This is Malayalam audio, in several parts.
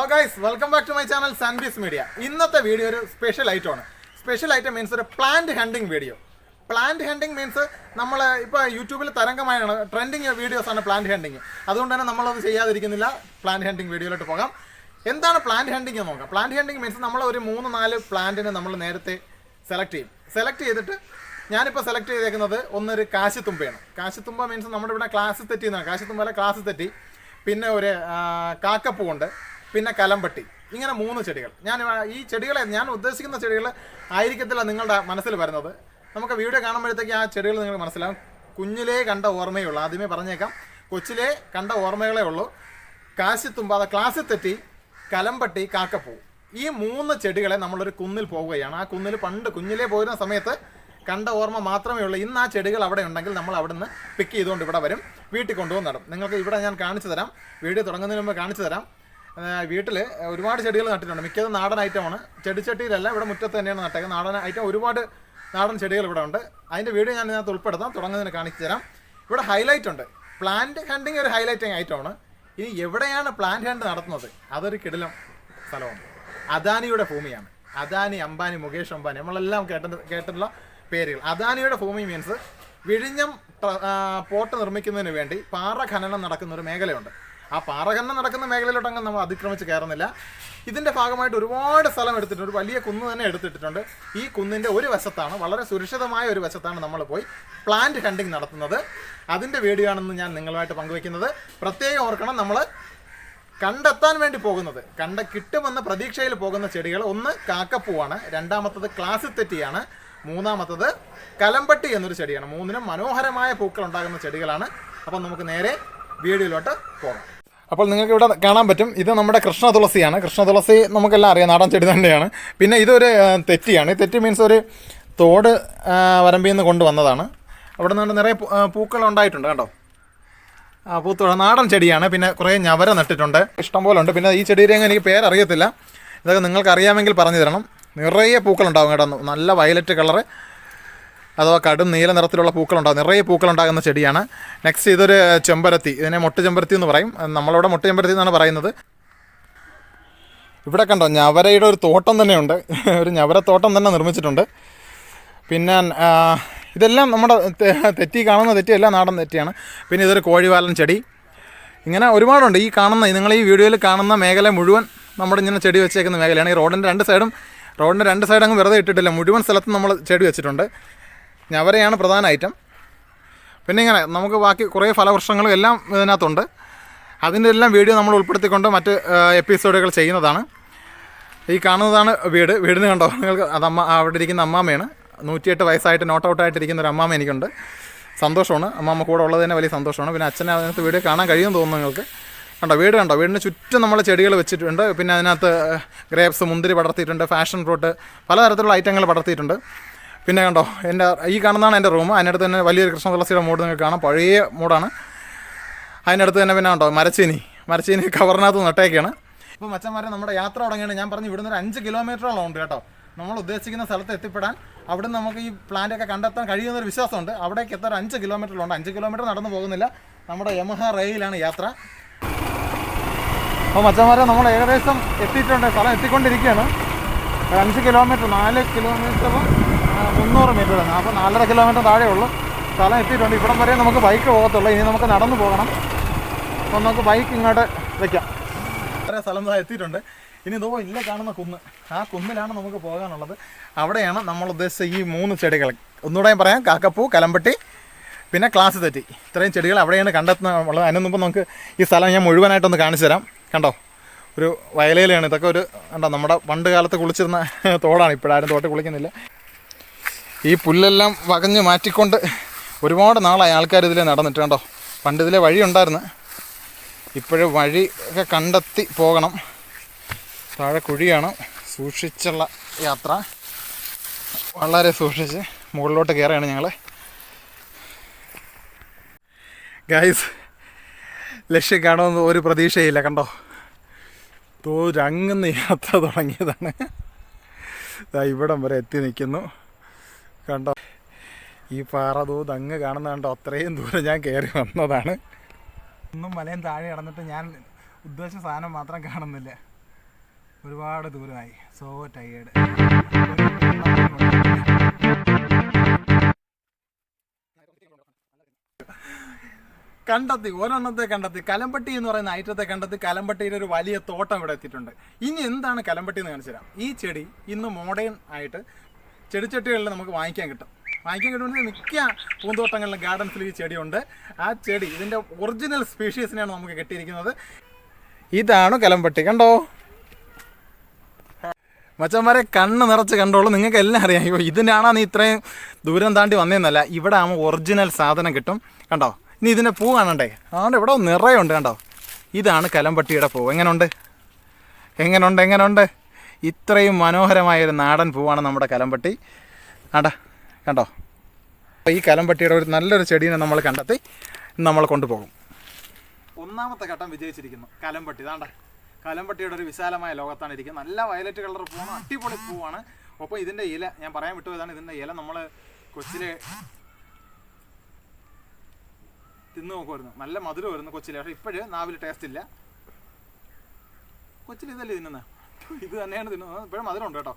Hello guys, welcome back to my channel Sunbees media. ഇന്നത്തെ വീഡിയോ ഒരു സ്പെഷ്യൽ ഐറ്റമാണ്. സ്പെഷ്യൽ ഐറ്റം മീൻസ് ഒരു plant hunting video. Plant hunting means നമ്മൾ ഇപ്പോൾ യൂട്യൂബിൽ തരംഗമായാണ് ട്രെൻഡിങ് വീഡിയോസാണ് പ്ലാന്റ് ഹണ്ടിങ്. അതുകൊണ്ട് തന്നെ നമ്മളത് ചെയ്യാതിരിക്കുന്നില്ല. പ്ലാന്റ് ഹണ്ടിങ് വീഡിയോയിലോട്ട് പോകാം. എന്താണ് പ്ലാന്റ് ഹണ്ടിങ് എന്ന് നോക്കാം. പ്ലാന്റ് ഹണ്ടിങ് മീൻസ് നമ്മൾ ഒരു 3-4 പ്ലാന്റിനെ നമ്മൾ നേരത്തെ സെലക്ട് ചെയ്തിട്ട് ഞാനിപ്പോൾ സെലക്ട് ചെയ്തേക്കുന്നത് ഒന്നൊരു കാശിത്തുമ്പയാണ്. കാശിത്തുമ്പ മീൻസ് നമ്മുടെ ഇവിടെ ക്ലാസ് തെറ്റി എന്നാണ്. കാശിത്തുമ്പല ക്ലാസ് തെറ്റി, പിന്നെ ഒരു കാക്കപ്പൂവുണ്ട്, പിന്നെ കലമ്പട്ടി. ഇങ്ങനെ 3 ചെടികൾ. ഈ ചെടികളെ ഞാൻ ഉദ്ദേശിക്കുന്ന ചെടികൾ ആയിരിക്കത്തില്ല നിങ്ങളുടെ മനസ്സിൽ വരുന്നത്. നമുക്ക് വീഡിയോ കാണുമ്പോഴത്തേക്ക് ആ ചെടികൾ നിങ്ങൾ മനസ്സിലാവും. കുഞ്ഞിലേ കണ്ട ഓർമ്മയേ ഉള്ളൂ. ആദ്യമേ പറഞ്ഞേക്കാം, കൊച്ചിലേ കണ്ട ഓർമ്മകളേ ഉള്ളൂ. കാശിത്തുമ്പ, അത് ക്ലാസ് തെറ്റി, കലമ്പട്ടി, കാക്കപ്പൂ. ഈ 3 ചെടികളെ നമ്മളൊരു കുന്നിൽ പോവുകയാണ്. ആ കുന്നിൽ പണ്ട് കുഞ്ഞിലേ പോയിരുന്ന സമയത്ത് കണ്ട ഓർമ്മ മാത്രമേ ഉള്ളൂ. ഇന്ന് ആ ചെടികൾ അവിടെ ഉണ്ടെങ്കിൽ നമ്മൾ അവിടെ നിന്ന് പിക്ക് ചെയ്തുകൊണ്ട് ഇവിടെ വരും, വീട്ടിൽ കൊണ്ടുവന്ന് നടും. നിങ്ങൾക്ക് ഇവിടെ ഞാൻ കാണിച്ചു തരാം, വീഡിയോ തുടങ്ങുന്നതിന് മുമ്പ് കാണിച്ചു തരാം. വീട്ടിൽ ഒരുപാട് ചെടികൾ നട്ടിട്ടുണ്ട്. മിക്കതും നാടൻ ഐറ്റമാണ്. ചെടിച്ചട്ടിയിലല്ല, ഇവിടെ മുറ്റത്ത് തന്നെയാണ് നട്ടേക്കുന്നത്. നാടൻ ഐറ്റം ഒരുപാട് നാടൻ ചെടികൾ ഇവിടെ ഉണ്ട്. അതിൻ്റെ വീഡിയോ ഞാൻ ഇതിനകത്ത് ഉൾപ്പെടുത്താം, തുടങ്ങുന്നതിന് കാണിച്ചു തരാം. ഇവിടെ ഹൈലൈറ്റ് ഉണ്ട്. പ്ലാന്റ് ഹണ്ടിങ് ഒരു ഹൈലൈറ്റിങ് ഐറ്റമാണ്. ഇനി എവിടെയാണ് പ്ലാന്റ് ഹണ്ട് നടത്തുന്നത്? അതൊരു കിടിലം സ്ഥലമാണ്. അദാനിയുടെ ഭൂമിയാണ്. അദാനി, അംബാനി, മുകേഷ് അംബാനി, നമ്മളെല്ലാം കേട്ടിട്ടുള്ള പേരുകൾ. അദാനിയുടെ ഭൂമി മീൻസ് വിഴിഞ്ഞം പോർട്ട് നിർമ്മിക്കുന്നതിന് വേണ്ടി പാറ ഖനനം നടക്കുന്ന ഒരു മേഖലയുണ്ട്. ആ പാറ ഖനനം നടക്കുന്ന മേഖലയിലോട്ടങ്ങ് നമ്മൾ അതിക്രമിച്ച് കയറുന്നില്ല. ഇതിൻ്റെ ഭാഗമായിട്ട് ഒരുപാട് സ്ഥലം എടുത്തിട്ടുണ്ട്. ഒരു വലിയ കുന്ന് തന്നെ എടുത്തിട്ടുണ്ട്. ഈ കുന്നിൻ്റെ ഒരു വശത്താണ്, വളരെ സുരക്ഷിതമായ ഒരു വശത്താണ് നമ്മൾ പോയി പ്ലാന്റ് ഹണ്ടിങ് നടത്തുന്നത്. അതിൻ്റെ വീഡിയോ ആണെന്ന് ഞാൻ നിങ്ങളുമായിട്ട് പങ്കുവയ്ക്കുന്നത്. പ്രത്യേകം ഓർക്കണം, നമ്മൾ കണ്ടെത്താൻ വേണ്ടി പോകുന്നത്, കിട്ടുമെന്ന പ്രതീക്ഷയിൽ പോകുന്ന ചെടികൾ, ഒന്ന് കാക്കപ്പൂവാണ്, രണ്ടാമത്തത് ക്ലാസ് തെറ്റിയാണ്, മൂന്നാമത്തത് കലമ്പട്ടി എന്നൊരു ചെടിയാണ്. 3നും മനോഹരമായ പൂക്കൾ ഉണ്ടാകുന്ന ചെടികളാണ്. അപ്പം നമുക്ക് നേരെ വീഡിയോയിലോട്ട് പോകാം. അപ്പോൾ നിങ്ങൾക്ക് ഇവിടെ കാണാൻ പറ്റും, ഇത് നമ്മുടെ കൃഷ്ണ തുളസിയാണ്. കൃഷ്ണ തുളസി നമുക്കെല്ലാം അറിയാം, നാടൻ ചെടി തന്നെയാണ്. പിന്നെ ഇതൊരു തെറ്റിയാണ്. ഈ തെറ്റി മീൻസ് ഒരു തോട് വരമ്പിൽ നിന്ന് കൊണ്ടുവന്നതാണ്. അവിടെ നിന്ന് നിറയെ പൂക്കൾ ഉണ്ടായിട്ടുണ്ട്, കണ്ടോ. പൂത്തോള നാടൻ ചെടിയാണ്. പിന്നെ കുറേ ഞവര നട്ടിട്ടുണ്ട്, ഇഷ്ടംപോലെ ഉണ്ട്. പിന്നെ ഈ ചെടിയുടെ എനിക്ക് പേരറിയത്തില്ല. ഇതൊക്കെ നിങ്ങൾക്ക് അറിയാമെങ്കിൽ പറഞ്ഞു തരണം. നിറയെ പൂക്കളുണ്ടാകും കേട്ടോ. നല്ല വയലറ്റ് കളറ് അഥവാ കടും നീല നിറത്തിലുള്ള പൂക്കളുണ്ടാകും. നിറയെ പൂക്കളുണ്ടാകുന്ന ചെടിയാണ്. നെക്സ്റ്റ് ഇതൊരു ചെമ്പരത്തി. ഇതിനെ മൊട്ട് ചെമ്പരത്തി എന്ന് പറയും. നമ്മളിവിടെ മൊട്ട് ചെമ്പരത്തി എന്നാണ് പറയുന്നത്. ഇവിടെ കണ്ടോ, ഞവരയുടെ ഒരു തോട്ടം തന്നെയുണ്ട്. ഒരു ഞവരത്തോട്ടം തന്നെ നിർമ്മിച്ചിട്ടുണ്ട്. പിന്നെ ഇതെല്ലാം നമ്മുടെ തെറ്റി കാണുന്ന തെറ്റിയെല്ലാം നാടൻ തെറ്റിയാണ്. പിന്നെ ഇതൊരു കോഴിവാലൻ ചെടി. ഇങ്ങനെ ഒരുപാടുണ്ട്. ഈ കാണുന്ന, നിങ്ങൾ ഈ വീഡിയോയിൽ കാണുന്ന മേഖല മുഴുവൻ നമ്മുടെ ഇങ്ങനെ ചെടി വെച്ചേക്കുന്ന മേഖലയാണ്. ഈ റോഡിൻ്റെ രണ്ട് സൈഡ് അങ്ങ് വെറുതെ ഇട്ടിട്ടില്ല, മുഴുവൻ സ്ഥലത്തും നമ്മൾ ചെടി വെച്ചിട്ടുണ്ട്. ഞവരയാണ് പ്രധാന ഐറ്റം. പിന്നെ ഇങ്ങനെ നമുക്ക് ബാക്കി കുറേ ഫലവൃക്ഷങ്ങളും എല്ലാം ഇതിനകത്തുണ്ട്. അതിൻ്റെ എല്ലാം വീഡിയോ നമ്മൾ ഉൾപ്പെടുത്തിക്കൊണ്ട് മറ്റ് എപ്പിസോഡുകൾ ചെയ്യുന്നതാണ്. ഈ കാണുന്നതാണ് വീടിന് കണ്ടോ നിങ്ങൾക്ക്. അത് അവിടെ ഇരിക്കുന്ന അമ്മാമ്മയാണ്. 108 വയസ്സായിട്ട് നോട്ട് ഔട്ടായിട്ടിരിക്കുന്ന ഒരു അമ്മാമ്മ എനിക്കുണ്ട്. സന്തോഷമാണ്, അമ്മാമ്മ കൂടെ ഉള്ളത് തന്നെ വലിയ സന്തോഷമാണ്. പിന്നെ അച്ഛനെ അതിനകത്ത് വീഡിയോ കാണാൻ കഴിയുമെന്ന് തോന്നുന്നു നിങ്ങൾക്ക്. കണ്ടോ വീടിന് ചുറ്റും നമ്മൾ ചെടികൾ വെച്ചിട്ടുണ്ട്. പിന്നെ അതിനകത്ത് ഗ്രേപ്സ്, മുന്തിരി പടർത്തിയിട്ടുണ്ട്, ഫാഷൻ ഫ്രൂട്ട്, പലതരത്തിലുള്ള ഐറ്റങ്ങൾ പടർത്തിയിട്ടുണ്ട്. പിന്നെ കണ്ടോ, ഈ കാണുന്നതാണ് എൻ്റെ റൂം. അതിനടുത്ത് തന്നെ വലിയൊരു കൃഷ്ണ തുളസിയുടെ മൂട് നിങ്ങൾക്ക് കാണാം, പഴയ മൂടാണ്. അതിനടുത്ത് തന്നെ പിന്നെ കണ്ടോ മരച്ചീനി കവറിനകത്ത് നട്ടേക്കാണ്. ഇപ്പോൾ മച്ചന്മാരെ നമ്മുടെ യാത്ര തുടങ്ങിയാണ്. ഞാൻ പറഞ്ഞു, ഇവിടുന്ന് ഒരു 5 കിലോമീറ്ററോളം ഉണ്ട് കേട്ടോ നമ്മൾ ഉദ്ദേശിക്കുന്ന സ്ഥലത്ത് എത്തിപ്പെടാൻ. അവിടെ നിന്ന് നമുക്ക് ഈ പ്ലാന്റൊക്കെ കണ്ടെത്താൻ കഴിയുന്നൊരു വിശ്വാസമുണ്ട്. അവിടേക്ക് എത്താൻ 5 കിലോമീറ്ററിലുണ്ട്. 5 കിലോമീറ്റർ നടന്നു പോകുന്നില്ല. നമ്മുടെ യമഹ റെയിലാണ് യാത്ര. അപ്പോൾ മച്ചന്മാരെ നമ്മൾ ഏകദേശം എത്തിയിട്ടുണ്ട്, സ്ഥലം എത്തിക്കൊണ്ടിരിക്കുകയാണ്. 5 കിലോമീറ്റർ, 4 കിലോമീറ്ററും 300 മീറ്റർ തന്നെ. അപ്പോൾ 4.5 കിലോമീറ്റർ താഴെ ഉള്ളൂ. സ്ഥലം എത്തിയിട്ടുണ്ട്. ഇവിടം വരെ നമുക്ക് ബൈക്ക് പോകത്തുള്ളൂ. ഇനി നമുക്ക് നടന്നു പോകണം. അപ്പോൾ നമുക്ക് ബൈക്ക് ഇങ്ങോട്ട് വയ്ക്കാം. വേറെ സ്ഥലം എത്തിയിട്ടുണ്ട്. ഇനി ഇതോ ഇല്ല കാണുന്ന കുന്ന്, ആ കുന്നിലാണ് നമുക്ക് പോകാനുള്ളത്. അവിടെയാണ് നമ്മൾ ഉദ്ദേശിച്ച ഈ 3 ചെടികൾ. ഒന്നുകൂടെ ഞാൻ പറയാം, കാക്കപ്പൂ, കലമ്പട്ടി, പിന്നെ ക്ലാസ് തെറ്റി. ഇത്രയും ചെടികൾ അവിടെയാണ് കണ്ടെത്തുന്നത്. അതിന് മുമ്പ് നമുക്ക് ഈ സ്ഥലം ഞാൻ മുഴുവനായിട്ടൊന്ന് കാണിച്ചു തരാം. കണ്ടോ, ഒരു വയലേലയാണ് ഇതൊക്കെ. കണ്ടോ, നമ്മുടെ പണ്ട് കാലത്ത് കുളിച്ചിരുന്ന തോടാണ്. ഇപ്പോഴാരും തോട്ടിൽ കുളിക്കുന്നില്ല. ഈ പുല്ലെല്ലാം വകഞ്ഞ് മാറ്റിക്കൊണ്ട് ഒരുപാട് നാളായി ആൾക്കാർ ഇതിലേ നടന്നിട്ട്. കണ്ടോ, പണ്ട് ഇതിലെ വഴി ഉണ്ടായിരുന്നു. ഇപ്പോഴും വഴി ഒക്കെ കണ്ടെത്തി പോകണം. താഴെ കുഴിയാണ്. സൂക്ഷിച്ചുള്ള യാത്ര, വളരെ സൂക്ഷിച്ച് മുകളിലോട്ട് കയറുകയാണ് ഞങ്ങൾ. ഗൈസ്, ലക്ഷ്യം കാണുമെന്ന് ഒരു പ്രതീക്ഷയില്ല. കണ്ടോ, തോരങ്ങുന്ന യാത്ര തുടങ്ങിയതാണ്. ഇവിടം വരെ എത്തി നിൽക്കുന്നു. കണ്ടോ, ഈ പാറ അങ്ങ് കാണുന്ന കണ്ടോ, അത്രയും ദൂരം ഞാൻ കയറി വന്നതാണ്. ഒന്നും മലയും താഴെ കിടന്നിട്ട് ഞാൻ ഉദ്ദേശിച്ച സാധനം മാത്രം കാണുന്നില്ല. ഒരുപാട് ദൂരമായി. So tired. കണ്ടെത്തി, ഒരെണ്ണത്തെ കണ്ടെത്തി. കലമ്പട്ടി എന്ന് പറയുന്ന ഐറ്റത്തെ കണ്ടെത്തി. കലമ്പട്ടിയുടെ ഒരു വലിയ തോട്ടം ഇവിടെ എത്തിയിട്ടുണ്ട്. ഇനി എന്താണ് കലമ്പട്ടി എന്ന് കാണിച്ചു തരാം. ഈ ചെടി ഇന്ന് മോഡേൺ ആയിട്ട് ചെടിച്ചട്ടികളിൽ നമുക്ക് വാങ്ങിക്കാൻ കിട്ടുമെങ്കിൽ മിക്ക പൂന്തോട്ടങ്ങളിലും ഗാർഡൻസിൽ ഈ ചെടിയുണ്ട്. ആ ചെടി ഇതിൻ്റെ ഒറിജിനൽ സ്പീഷീസിനെയാണ് നമുക്ക് കിട്ടിയിരിക്കുന്നത്. ഇതാണ് കലമ്പട്ടി. കണ്ടോ മച്ചന്മാരെ, കണ്ണ് നിറച്ച് കണ്ടോളൂ. നിങ്ങൾക്ക് എല്ലാം അറിയാം. അയ്യോ ഇതിനാണോ നീ ഇത്രയും ദൂരം താണ്ടി വന്നതെന്നല്ല, ഇവിടെ ആകുമ്പോൾ ഒറിജിനൽ സാധനം കിട്ടും. കണ്ടോ, ഇനി ഇതിൻ്റെ പൂ കാണണ്ടേ? അതുകൊണ്ട് ഇവിടെ നിറയുണ്ട്. കണ്ടോ, ഇതാണ് കലമ്പട്ടിയുടെ പൂ. എങ്ങനെയുണ്ട്? ഇത്രയും മനോഹരമായൊരു നാടൻ പൂവാണ് നമ്മുടെ കലമ്പട്ടി. കണ്ടോ, ഈ കലമ്പട്ടിയുടെ ഒരു നല്ലൊരു ചെടീനെ നമ്മൾ കണ്ടെത്തി നമ്മൾ കൊണ്ടുപോകും. ഒന്നാമത്തെ ഘട്ടം വിജയിച്ചിരിക്കുന്നു. കലമ്പട്ടി കലമ്പട്ടിയുടെ ഒരു വിശാലമായ ലോകത്താണ് ഇരിക്കുന്നത്. നല്ല വയലറ്റ് കളർ പൂവാണ്, അടിപൊളി പൂവാണ്. ഒപ്പം ഇതിൻ്റെ ഇല ഞാൻ പറയാൻ വിട്ടുപോയതാണ്. ഇതിൻ്റെ ഇല നമ്മൾ കൊച്ചിലെ തിന്നു നോക്കുമായിരുന്നു. നല്ല മധുരം വരുന്നു കൊച്ചിലെ. പക്ഷേ ഇപ്പോഴും നാവിൽ ടേസ്റ്റ് ഇല്ല. കൊച്ചിൽ ഇതല്ലേ തിന്നുന്നത്, ഇത് തന്നെയാണ് തിന്നുന്നത്. ഇപ്പോഴും മധുരം ഉണ്ട് കേട്ടോ.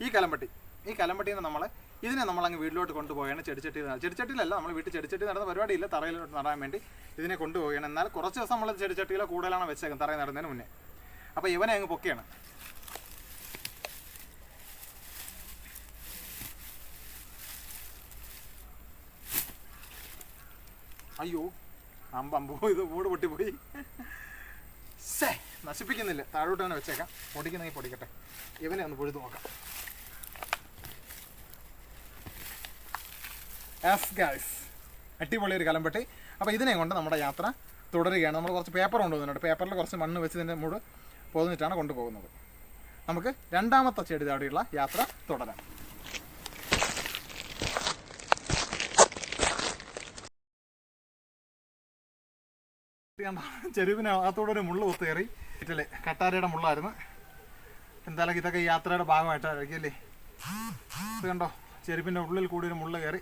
ഈ കലമ്പട്ടിയിൽ നിന്ന് ഇതിനെ നമ്മളങ്ങ് വീട്ടിലോട്ട് കൊണ്ടുപോവുകയാണ്. ചെടിച്ചട്ടിയിലല്ല, നമ്മൾ വീട്ടിൽ ചെടിച്ചട്ടി നടന്ന പരിപാടിയില്ല, തറയിലോട്ട് നടാൻ വേണ്ടി ഇതിനെ കൊണ്ടുപോവുകയാണ്. എന്നാൽ കുറച്ച് ദിവസം നമ്മൾ ചെടിച്ചട്ടിയിലോ കൂടുതലാണ് വെച്ചേക്കുന്നത് തറയിൽ നടുന്നതിന് മുന്നേ. അപ്പോൾ ഇവനെ അങ്ങ് പൊക്കെയാണ്. അയ്യോ അമ്പോ, ഇത് മൂട് പൊട്ടിപ്പോയി. നശിപ്പിക്കുന്നില്ല, താഴോട്ട് തന്നെ വെച്ചേക്കാം. പൊടിക്കുന്നെങ്കിൽ പൊടിക്കട്ടെ. ഇവനെ ഒന്ന് പൊഴുതു നോക്കാം. അടിപൊളി ഒരു കലമ്പട്ടി. അപ്പോൾ ഇതിനെ കൊണ്ട് നമ്മുടെ യാത്ര തുടരുകയാണ്. നമ്മൾ കുറച്ച് പേപ്പർ കൊണ്ടുപോകുന്നുണ്ട്. പേപ്പറിൽ കുറച്ച് മണ്ണ് വെച്ച് ഇതിൻ്റെ മൂട് പൊതിഞ്ഞിട്ടാണ് കൊണ്ടുപോകുന്നത്. നമുക്ക് രണ്ടാമത്തെ ചെടി താടിയുള്ള യാത്ര തുടരാം. ചെരുവിന് അകത്തോടെ ഒരു മുള്ള് കൊത്ത് കയറി. വീട്ടിലെ കട്ടാരയുടെ മുള്ളായിരുന്നു. എന്തായാലും ഇതൊക്കെ ഈ യാത്രയുടെ ഭാഗമായിട്ടായിരിക്കും അല്ലേ. ഇത് കണ്ടോ, ചെരുപ്പിൻ്റെ ഉള്ളിൽ കൂടി ഒരു മുള്ള് കയറി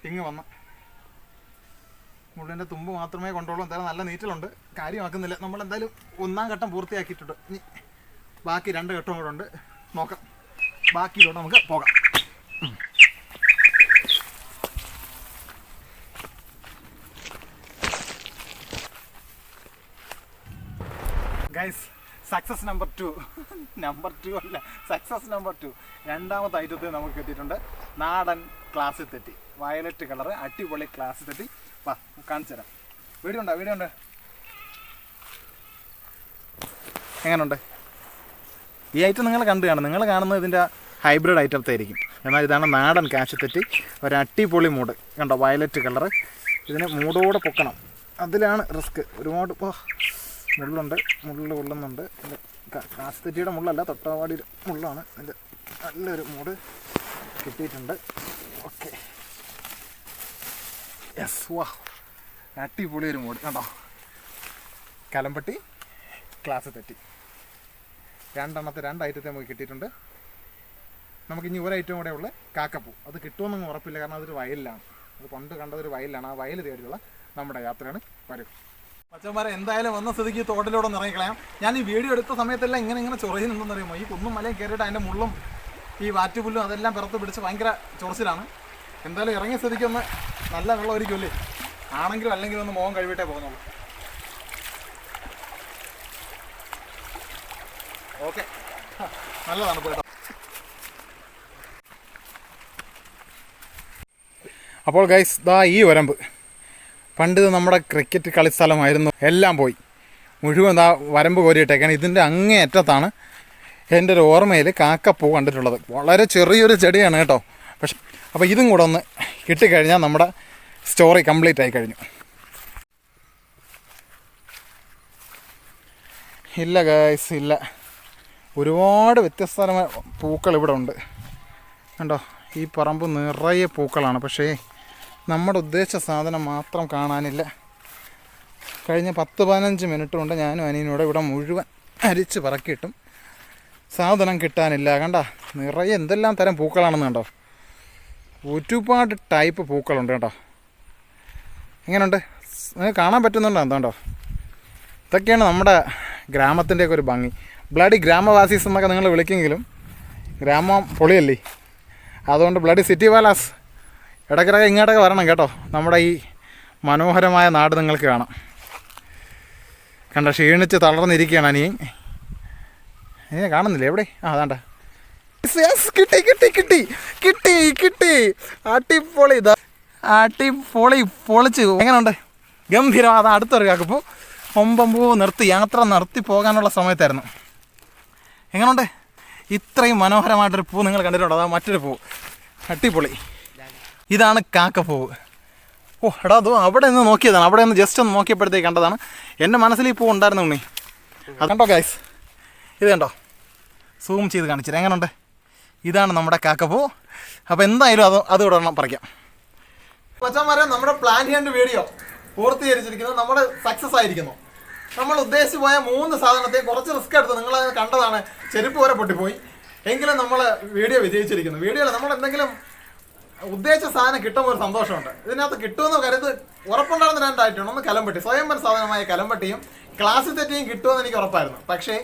ഇങ്ങ് വന്നു. മുള്ളിൻ്റെ തുമ്പ് മാത്രമേ കൊണ്ടുള്ളൂ. എന്തായാലും നല്ല നീറ്റിലുണ്ട്, കാര്യമാക്കുന്നില്ല. നമ്മളെന്തായാലും ഒന്നാം ഘട്ടം പൂർത്തിയാക്കിയിട്ടുണ്ട്. ഇനി ബാക്കി 2 ഘട്ടവും കൂടെ ഉണ്ട്. നോക്കാം, ബാക്കിയിലോട്ട് നമുക്ക് പോകാം. ഗൈസ്, സക്സസ് നമ്പർ 2 അല്ല, സക്സസ് നമ്പർ 2. രണ്ടാമത്തെ ഐറ്റത്തിൽ നമുക്ക് കിട്ടിയിട്ടുണ്ട്. നാടൻ ക്ലാസ്സിൽ തെറ്റി, വയലറ്റ് കളറ്, അടിപൊളി ക്ലാസ്സിൽ തെറ്റി. വാ കാണിച്ചു തരാം. വീഡിയോ ഉണ്ട്. എങ്ങനെയുണ്ട് ഈ ഐറ്റം? നിങ്ങൾ നിങ്ങൾ കാണുന്നത് ഇതിൻ്റെ ഹൈബ്രിഡ് ഐറ്റത്തെ ആയിരിക്കും. എന്നാൽ ഇതാണ് നാടൻ കാശിത്തെറ്റി. ഒരു അടിപൊളി മൂട് കണ്ടോ, വയലറ്റ് കളറ്. ഇതിന് മൂടോടെ പൊക്കണം, അതിലാണ് റിസ്ക്. ഒരുപാട് മുള്ള് കൊള്ളുന്നുണ്ട്. കാശിത്തെറ്റിയുടെ മുള്ളല്ല, തൊട്ടാവാടിയുടെ മുള്ളാണ്. ഇതിൻ്റെ നല്ലൊരു മൂട് കിട്ടിയിട്ടുണ്ട്. ഓക്കെ, യെസ്, വാ, അടിപൊളി ഒരു മൂട് കണ്ടോ. കലമ്പട്ടി, ക്ലാസ് തെറ്റി. 2 ഐറ്റത്തെ നമുക്ക് കിട്ടിയിട്ടുണ്ട്. നമുക്കിനി ഒരു ഐറ്റം കൂടെ ഉള്ള കാക്കപ്പൂ. അത് കിട്ടുമെന്നൊന്നും ഉറപ്പില്ല, കാരണം അതൊരു വയലിലാണ്. അത് പണ്ട് കണ്ടതൊരു വയലിലാണ്. ആ വയൽ തേടിയുള്ള നമ്മുടെ യാത്രയാണ്. വരും മച്ചന്മാരെ, എന്തായാലും വന്ന സ്ഥിതിക്ക് തോട്ടിലൂടെ ഒന്ന് ഇറങ്ങിക്കളയാം. ഞാൻ ഈ വീഡിയോ എടുത്ത സമയത്തെല്ലാം ഇങ്ങനെ ചൊറിയുന്നുണ്ടെന്ന് അറിയുമോ? ഈ കുന്നും മലയും കയറിയിട്ട് അതിൻ്റെ മുള്ളും ഈ വാറ്റുപുല്ലും അതെല്ലാം പിറത്ത് പിടിച്ച് ഭയങ്കര ചൊറിച്ചിലാണ്. എന്തായാലും ഇറങ്ങിയ സ്ഥിതിക്ക് ഒന്ന് നല്ല വെള്ളം ഒരിക്കുമല്ലേ, ആണെങ്കിലും അല്ലെങ്കിലും ഒന്ന് മുഖം കഴുകിയിട്ടേ പോകുന്നുള്ളൂ. ഓക്കെ, നല്ലതാണ് കേട്ടോ. അപ്പോൾ ഗൈസ്, ഈ വരമ്പ് പണ്ട് നമ്മുടെ ക്രിക്കറ്റ് കളിസ്ഥലമായിരുന്നു. എല്ലാം പോയി, മുഴുവൻ വരമ്പ് കോരിയിട്ടേക്കാണ്. ഇതിൻ്റെ അങ്ങേ അറ്റത്താണ് എൻ്റെ ഒരു ഓർമ്മയിൽ കാക്കപ്പൂ കണ്ടിട്ടുള്ളത്. വളരെ ചെറിയൊരു ചെടിയാണ് കേട്ടോ. പക്ഷെ അപ്പോൾ ഇതും കൂടെ ഒന്ന് കിട്ടിക്കഴിഞ്ഞാൽ നമ്മുടെ സ്റ്റോറി കംപ്ലീറ്റ് ആയി കഴിഞ്ഞു. ഇല്ല ഗൈസ്, ഇല്ല. ഒരുപാട് വ്യത്യസ്തമായ പൂക്കൾ ഇവിടെ ഉണ്ട് കണ്ടോ. ഈ പറമ്പ് നിറയെ പൂക്കളാണ്, പക്ഷേ നമ്മുടെ ഉദ്ദേശിച്ച സാധനം മാത്രം കാണാനില്ല. കഴിഞ്ഞ 10-15 മിനിറ്റ് കൊണ്ട് ഞാനും അനിയനൂടെ ഇവിടെ മുഴുവൻ അരിച്ച് പറക്കിയിട്ടും സാധനം കിട്ടാനില്ല. കണ്ട, നിറയെ എന്തെല്ലാം തരം പൂക്കളാണെന്ന് കണ്ടോ. ഒരുപാട് ടൈപ്പ് പൂക്കളുണ്ട് കേട്ടോ. എങ്ങനെയുണ്ട്, നിങ്ങൾക്ക് കാണാൻ പറ്റുന്നുണ്ടോ? എന്താണ്ടോ, ഇതൊക്കെയാണ് നമ്മുടെ ഗ്രാമത്തിൻ്റെയൊക്കെ ഒരു ഭംഗി. ബ്ലഡി ഗ്രാമവാസീസ് എന്നൊക്കെ നിങ്ങൾ വിളിക്കെങ്കിലും ഗ്രാമം പൊളിയല്ലേ. അതുകൊണ്ട് ബ്ലഡി സിറ്റി വാലാസ് ഇടയ്ക്കിടയ്ക്ക് ഇങ്ങോട്ടൊക്കെ വരണം കേട്ടോ. നമ്മുടെ ഈ മനോഹരമായ നാട് നിങ്ങൾക്ക് കാണാം. കണ്ട ക്ഷീണിച്ച് തളർന്നിരിക്കുകയാണ് അനിയൻ. കാണുന്നില്ല എവിടെ? അതാണ്ട കിട്ടി കിട്ടി കിട്ടി കിട്ടി കിട്ടി. അടിപൊളി ഇതാ, അടിപൊളി പൊളിച്ച്. എങ്ങനെയുണ്ട്? ഗംഭീരം. അത് അടുത്തൊരു കാക്കപ്പൂ ഒമ്പമ്പൂ നിർത്തി യാത്ര നിർത്തി പോകാനുള്ള സമയത്തായിരുന്നു. എങ്ങനെയുണ്ട്? ഇത്രയും മനോഹരമായിട്ടൊരു പൂ നിങ്ങൾ കണ്ടിട്ടുണ്ടോ? അതാ മറ്റൊരു പൂ, അടിപൊളി. ഇതാണ് കാക്കപ്പൂവ്. ഓ എടാ, അതോ അവിടെ നിന്ന് നോക്കിയതാണ്. അവിടെ നിന്ന് ജസ്റ്റ് ഒന്ന് നോക്കിയപ്പോഴത്തേക്ക് കണ്ടതാണ്. എൻ്റെ മനസ്സിൽ ഈ പൂ ഉണ്ടായിരുന്നു ഉണ്ണി. അത് കണ്ടോ ഗൈസ്? ഇത് കണ്ടോ? സൂം ചെയ്ത് കാണിച്ചിട്ട് എങ്ങനെയുണ്ട്? ഇതാണ് നമ്മുടെ കാക്കപ്പൂ. അപ്പോൾ എന്തായാലും അത് ഇടണം പറിക്കാം. മച്ചാന്മാരെ, നമ്മുടെ പ്ലാൻ ചെയ്യേണ്ട വീഡിയോ പൂർത്തീകരിച്ചിരിക്കുന്നു. നമ്മുടെ സക്സസ് ആയിരിക്കുന്നു. നമ്മൾ ഉദ്ദേശിച്ച് പോയ 3 സാധനത്തെ കുറച്ച് റിസ്ക് എടുത്ത് നിങ്ങൾ കണ്ടതാണ്. ചെരുപ്പ് വരെ പൊട്ടിപ്പോയി. എങ്കിലും നമ്മൾ വീഡിയോ വിജയിച്ചിരിക്കുന്നു. വീഡിയോയിൽ നമ്മൾ എന്തെങ്കിലും ഉദ്ദേശിച്ച സാധനം കിട്ടുമ്പോൾ ഒരു സന്തോഷമുണ്ട്. ഇതിനകത്ത് കിട്ടുമെന്ന് കരുത് ഉറപ്പുണ്ടായിരുന്ന 2 ഐറ്റമാണ്. ഒന്ന് കലമ്പട്ടി, സ്വയംഭര സാധനമായ കലമ്പട്ടിയും ക്ലാസ്സിൽ തെറ്റിയും കിട്ടുമെന്ന് എനിക്ക് ഉറപ്പായിരുന്നു. പക്ഷേ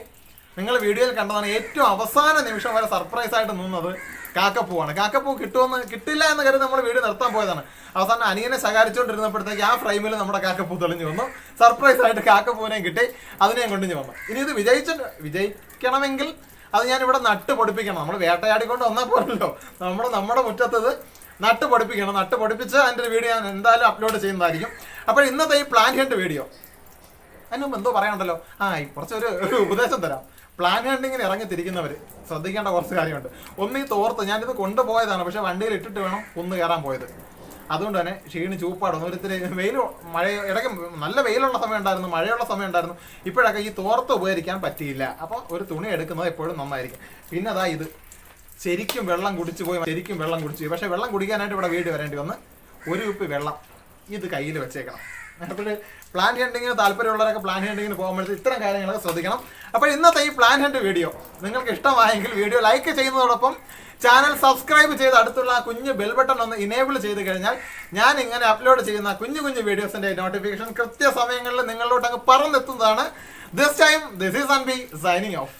നിങ്ങൾ വീഡിയോയിൽ കണ്ടതാണ് ഏറ്റവും അവസാന നിമിഷം വരെ സർപ്രൈസ് ആയിട്ട് നിന്നത് കാക്കപ്പൂവാണ്. കാക്കപ്പൂ കിട്ടില്ല എന്ന് കരുതി നമ്മൾ വീഡിയോ നിർത്താൻ പോയതാണ്. അവസാനം അനിയനെ ശകാരിച്ചുകൊണ്ടിരുന്നപ്പോഴത്തേക്ക് ആ ഫ്രെയിമിൽ നമ്മുടെ കാക്കപ്പൂ തെളിഞ്ഞു വന്നു. സർപ്രൈസ് ആയിട്ട് കാക്കപ്പൂവിനെയും കിട്ടി, അതിനെയും കൊണ്ടിഞ്ഞു വന്നു. ഇനി ഇത് വിജയിക്കണമെങ്കിൽ അത് ഞാനിവിടെ നട്ട് പൊടിപ്പിക്കണം. നമ്മൾ വേട്ടയാടിക്കൊണ്ട് വന്നാൽ പോരല്ലോ, നമ്മുടെ മുറ്റത്തത് നട്ട് പൊടിപ്പിക്കണം. നട്ട് പൊടിപ്പിച്ച് അതിൻ്റെ ഒരു വീഡിയോ ഞാൻ എന്തായാലും അപ്ലോഡ് ചെയ്യുന്നതായിരിക്കും. അപ്പോൾ ഇന്നത്തെ ഈ പ്ലാൻ ഹണ്ട് വീഡിയോ അതിന് മുമ്പ് എന്തോ പറയാനുണ്ടല്ലോ. കുറച്ചൊരു ഉപദേശം തരാം. പ്ലാൻ ഹണ്ടിങ്ങിന് ഇറങ്ങിത്തിരിക്കുന്നവർ ശ്രദ്ധിക്കേണ്ട കുറച്ച് കാര്യമുണ്ട്. ഒന്ന് ഈ തോർത്ത് ഞാനിത് കൊണ്ടുപോയതാണ്, പക്ഷേ വണ്ടിയിൽ ഇട്ടിട്ട് വേണം കുന്ന് കയറാൻ പോയത്. അതുകൊണ്ട് തന്നെ ചൂപ്പാടുന്നു. ഒരിത്തിരി മഴ ഇടയ്ക്ക് നല്ല വെയിലുള്ള സമയം ഉണ്ടായിരുന്നു, മഴയുള്ള സമയം ഉണ്ടായിരുന്നു. ഇപ്പോഴൊക്കെ ഈ തോർത്ത് ഉപകരിക്കാൻ പറ്റിയില്ല. അപ്പോൾ ഒരു തുണി എടുക്കുന്നത് എപ്പോഴും നന്നായിരിക്കും. പിന്നെ അതാ ഇത് ശരിക്കും വെള്ളം കുടിച്ചു പോയി, പക്ഷേ വെള്ളം കുടിക്കാനായിട്ട് ഇവിടെ വീട് വരേണ്ടി വന്ന് 1 കുപ്പി വെള്ളം ഇത് കയ്യിൽ വെച്ചേക്കണം. അപ്പോൾ പ്ലാൻ ഹണ്ടിങ്ങിന് താല്പര്യമുള്ളവരൊക്കെ പ്ലാൻ ഹണ്ടിങ്ങിന് പോകുമ്പോഴത്തേക്ക് ഇത്തരം കാര്യങ്ങളൊക്കെ ശ്രദ്ധിക്കണം. അപ്പോൾ ഇന്നത്തെ ഈ പ്ലാൻ ഹണ്ട് വീഡിയോ നിങ്ങൾക്ക് ഇഷ്ടമായെങ്കിൽ വീഡിയോ ലൈക്ക് ചെയ്യുന്നതോടൊപ്പം ചാനൽ സബ്സ്ക്രൈബ് ചെയ്ത് അടുത്തുള്ള ആ കുഞ്ഞ് ബെൽ ബട്ടൺ ഒന്ന് ഇനേബിൾ ചെയ്ത് കഴിഞ്ഞാൽ ഞാൻ ഇങ്ങനെ അപ്ലോഡ് ചെയ്യുന്ന കുഞ്ഞു വീഡിയോസിൻ്റെ നോട്ടിഫിക്കേഷൻ കൃത്യസമയങ്ങളിൽ നിങ്ങളിലോട്ട് അങ്ങ് പറന്നെത്തുന്നതാണ്. This time this is Anbi signing of.